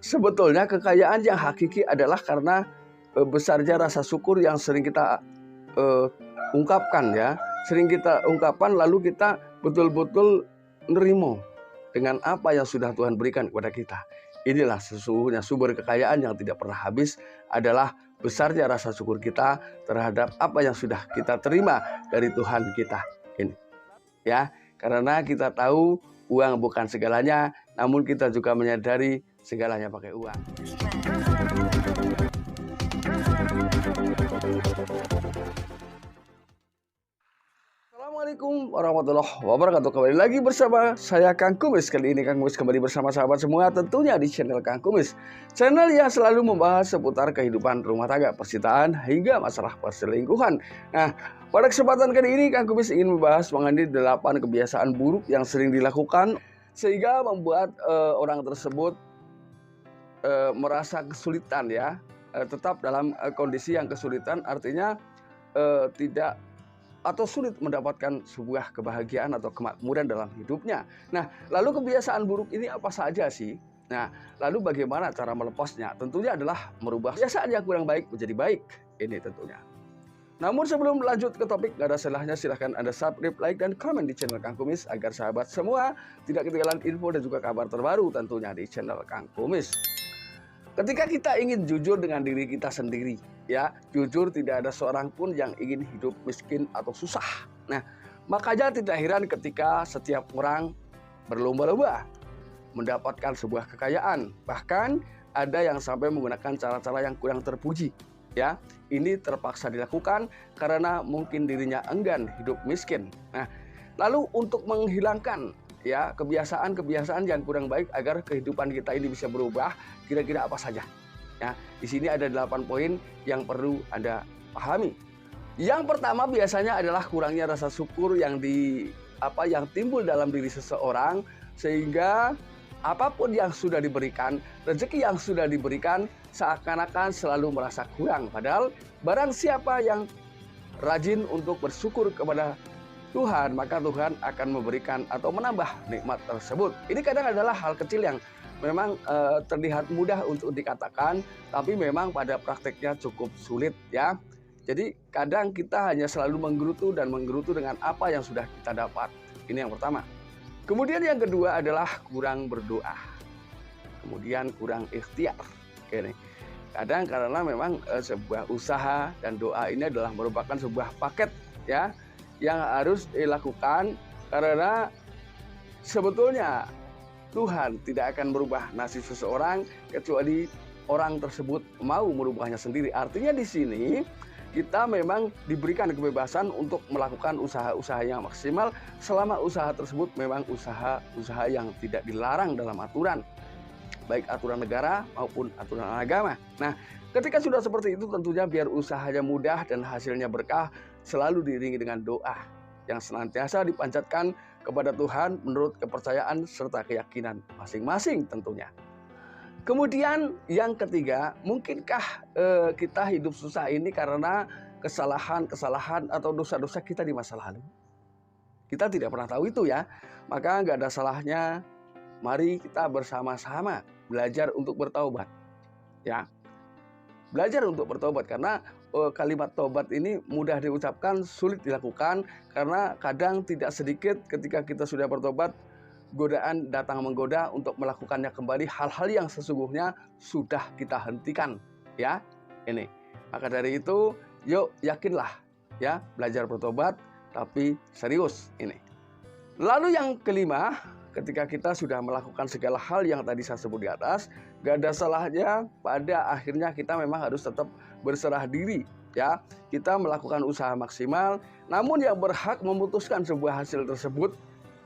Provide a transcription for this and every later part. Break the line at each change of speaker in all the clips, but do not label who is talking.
sebetulnya kekayaan yang hakiki adalah karena besarnya rasa syukur yang sering kita ungkapkan ya. Sering kita ungkapkan lalu kita betul-betul nerimo dengan apa yang sudah Tuhan berikan kepada kita. Inilah sesungguhnya sumber kekayaan yang tidak pernah habis, adalah besarnya rasa syukur kita terhadap apa yang sudah kita terima dari Tuhan kita. Ini ya, karena kita tahu uang bukan segalanya, namun kita juga menyadari segalanya pakai uang. Assalamualaikum warahmatullahi wabarakatuh. Kembali lagi bersama saya Kang Kumis. Kali ini Kang Kumis kembali bersama sahabat semua, tentunya di channel Kang Kumis, channel yang selalu membahas seputar kehidupan rumah tangga, percintaan, hingga masalah perselingkuhan. Nah, pada kesempatan kali ini Kang Kumis ingin membahas mengenai 8 kebiasaan buruk yang sering dilakukan sehingga membuat orang tersebut merasa kesulitan ya, tetap dalam kondisi yang kesulitan, artinya tidak atau sulit mendapatkan sebuah kebahagiaan atau kemakmuran dalam hidupnya. Nah, lalu kebiasaan buruk ini apa saja sih? Nah, lalu bagaimana cara melepasnya? Tentunya adalah merubah kebiasaan yang kurang baik menjadi baik. Ini tentunya. Namun sebelum lanjut ke topik, gak ada salahnya silahkan Anda subscribe, like, dan komen di channel Kang Kumis agar sahabat semua tidak ketinggalan info dan juga kabar terbaru tentunya di channel Kang Kumis. Ketika kita ingin jujur dengan diri kita sendiri, ya, jujur tidak ada seorang pun yang ingin hidup miskin atau susah. Nah, makanya tidak heran ketika setiap orang berlomba-lomba mendapatkan sebuah kekayaan. Bahkan ada yang sampai menggunakan cara-cara yang kurang terpuji. Ya, ini terpaksa dilakukan karena mungkin dirinya enggan hidup miskin. Nah, lalu untuk menghilangkan ya kebiasaan-kebiasaan yang kurang baik agar kehidupan kita ini bisa berubah, kira-kira apa saja? Ya, di sini ada 8 poin yang perlu Anda pahami. Yang pertama biasanya adalah kurangnya rasa syukur yang timbul dalam diri seseorang, sehingga apapun yang sudah diberikan, rezeki yang sudah diberikan seakan-akan selalu merasa kurang. Padahal barang siapa yang rajin untuk bersyukur kepada Tuhan, maka Tuhan akan memberikan atau menambah nikmat tersebut. Ini kadang adalah hal kecil yang memang terlihat mudah untuk dikatakan, tapi memang pada prakteknya cukup sulit ya. Jadi kadang kita hanya selalu menggerutu dengan apa yang sudah kita dapat. Ini yang pertama. Kemudian yang kedua adalah kurang berdoa. Kemudian kurang ikhtiar. Oke, kadang karena memang sebuah usaha dan doa ini adalah merupakan sebuah paket ya, yang harus dilakukan, karena sebetulnya Tuhan tidak akan merubah nasib seseorang kecuali orang tersebut mau merubahnya sendiri. Artinya di sini kita memang diberikan kebebasan untuk melakukan usaha-usaha yang maksimal selama usaha tersebut memang usaha yang tidak dilarang dalam aturan, baik aturan negara maupun aturan agama. Nah, ketika sudah seperti itu tentunya biar usahanya mudah dan hasilnya berkah, selalu diiringi dengan doa yang senantiasa dipanjatkan kepada Tuhan menurut kepercayaan serta keyakinan masing-masing tentunya. Kemudian yang ketiga, mungkinkah kita hidup susah ini karena kesalahan atau dosa-dosa kita di masa lalu? Kita tidak pernah tahu itu ya. Maka nggak ada salahnya mari kita bersama-sama belajar untuk bertaubat. Ya, belajar untuk bertobat, karena kalimat tobat ini mudah diucapkan, sulit dilakukan, karena kadang tidak sedikit ketika kita sudah bertobat, godaan datang menggoda untuk melakukannya kembali hal-hal yang sesungguhnya sudah kita hentikan ya. Ini maka dari itu yuk yakinlah ya, belajar bertobat tapi serius ini. Lalu yang kelima, ketika kita sudah melakukan segala hal yang tadi saya sebut di atas, gak ada salahnya pada akhirnya kita memang harus tetap berserah diri ya. Kita melakukan usaha maksimal, namun yang berhak memutuskan sebuah hasil tersebut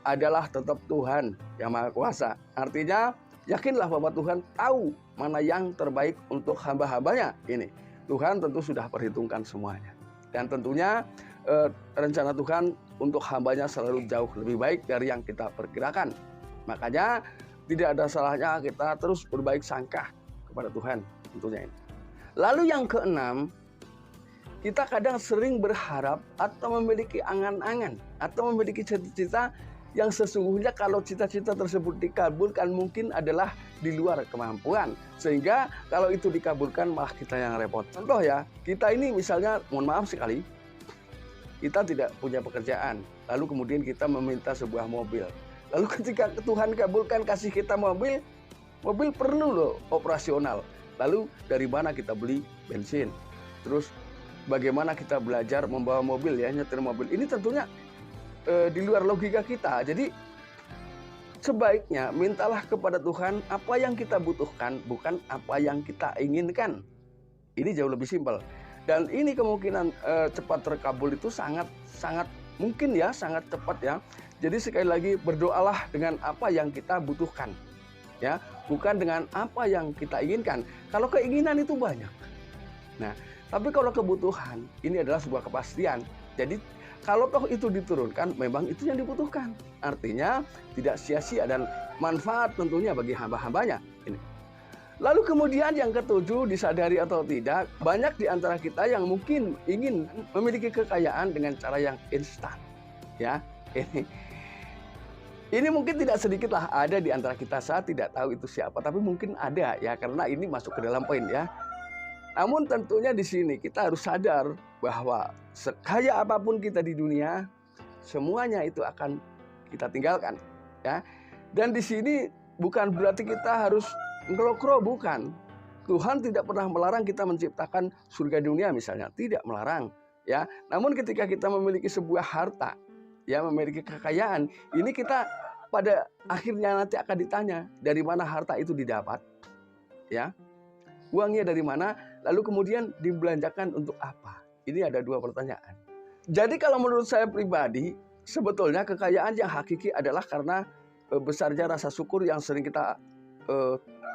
adalah tetap Tuhan yang Maha Kuasa. Artinya yakinlah bahwa Tuhan tahu mana yang terbaik untuk hamba-hambanya ini. Tuhan tentu sudah perhitungkan semuanya, dan tentunya rencana Tuhan untuk hambanya selalu jauh lebih baik dari yang kita perkirakan. Makanya tidak ada salahnya kita terus berbaik sangka kepada Tuhan tentunya ini. Lalu yang keenam, kita kadang sering berharap atau memiliki angan-angan atau memiliki cita-cita yang sesungguhnya kalau cita-cita tersebut dikabulkan mungkin adalah di luar kemampuan. Sehingga kalau itu dikabulkan malah kita yang repot. Contoh ya, kita ini misalnya, mohon maaf sekali, kita tidak punya pekerjaan. Lalu kemudian kita meminta sebuah mobil. Lalu ketika Tuhan kabulkan kasih kita mobil, mobil perlu loh operasional. Lalu dari mana kita beli bensin? Terus bagaimana kita belajar membawa mobil ya, nyetir mobil. Ini tentunya di luar logika kita. Jadi sebaiknya mintalah kepada Tuhan apa yang kita butuhkan, bukan apa yang kita inginkan. Ini jauh lebih simpel. Dan ini kemungkinan cepat terkabul itu sangat mungkin ya, sangat cepat ya. Jadi sekali lagi berdoalah dengan apa yang kita butuhkan. Ya, bukan dengan apa yang kita inginkan. Kalau keinginan itu banyak. Nah, tapi kalau kebutuhan ini adalah sebuah kepastian. Jadi kalau toh itu diturunkan, memang itu yang dibutuhkan. Artinya tidak sia-sia dan manfaat tentunya bagi hamba-hambanya. Ini. Lalu kemudian yang ketujuh, disadari atau tidak, banyak di antara kita yang mungkin ingin memiliki kekayaan dengan cara yang instan. Ya, ini mungkin tidak sedikitlah ada di antara kita, saya tidak tahu itu siapa, tapi mungkin ada ya, karena ini masuk ke dalam poin ya. Namun tentunya di sini kita harus sadar bahwa sekaya apapun kita di dunia, semuanya itu akan kita tinggalkan, ya. Dan di sini bukan berarti kita harus ngerokro, bukan. Tuhan tidak pernah melarang kita menciptakan surga dunia misalnya, tidak melarang, ya. Namun ketika kita memiliki sebuah harta, ya, memiliki kekayaan, ini kita pada akhirnya nanti akan ditanya dari mana harta itu didapat, ya. Uangnya dari mana, lalu kemudian dibelanjakan untuk apa? Ini ada dua pertanyaan. Jadi kalau menurut saya pribadi, sebetulnya kekayaan yang hakiki adalah karena besarnya rasa syukur yang sering kita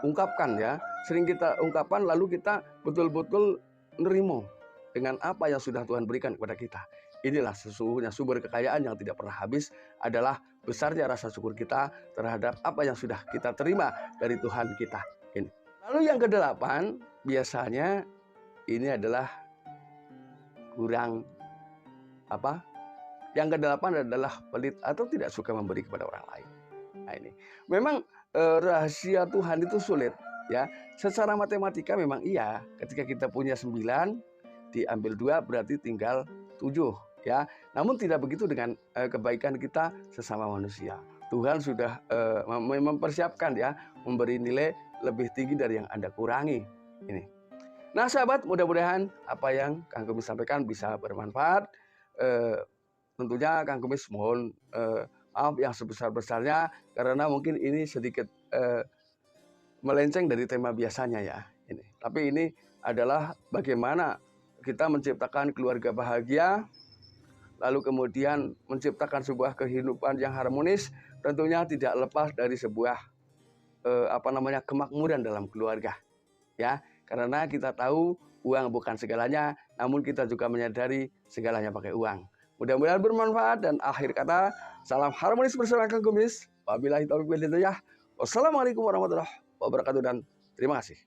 ungkapkan ya. Sering kita ungkapkan lalu kita betul-betul nerimo dengan apa yang sudah Tuhan berikan kepada kita. Inilah sesungguhnya sumber kekayaan yang tidak pernah habis, adalah besarnya rasa syukur kita terhadap apa yang sudah kita terima dari Tuhan kita. Ini. Lalu yang kedelapan, biasanya ini adalah kurang apa? Yang kedelapan adalah pelit atau tidak suka memberi kepada orang lain. Nah ini, memang rahasia Tuhan itu sulit ya. Secara matematika memang iya. Ketika kita punya 9 diambil 2 berarti tinggal 7 ya. Namun tidak begitu dengan kebaikan kita sesama manusia. Tuhan sudah mempersiapkan ya, memberi nilai lebih tinggi dari yang Anda kurangi. Ini. Nah sahabat, mudah-mudahan apa yang Kang Kumis sampaikan bisa bermanfaat. Tentunya Kang Kumis mohon maaf yang sebesar-besarnya karena mungkin ini sedikit melenceng dari tema biasanya ya. Ini. Tapi ini adalah bagaimana kita menciptakan keluarga bahagia, lalu kemudian menciptakan sebuah kehidupan yang harmonis, tentunya tidak lepas dari sebuah kemakmuran dalam keluarga. Ya, karena kita tahu uang bukan segalanya, namun kita juga menyadari segalanya pakai uang. Mudah-mudahan bermanfaat dan akhir kata, salam harmonis bersama Kang Kumis. Wabillahi taufiq wal hidayah. Wassalamualaikum warahmatullahi wabarakatuh dan terima kasih.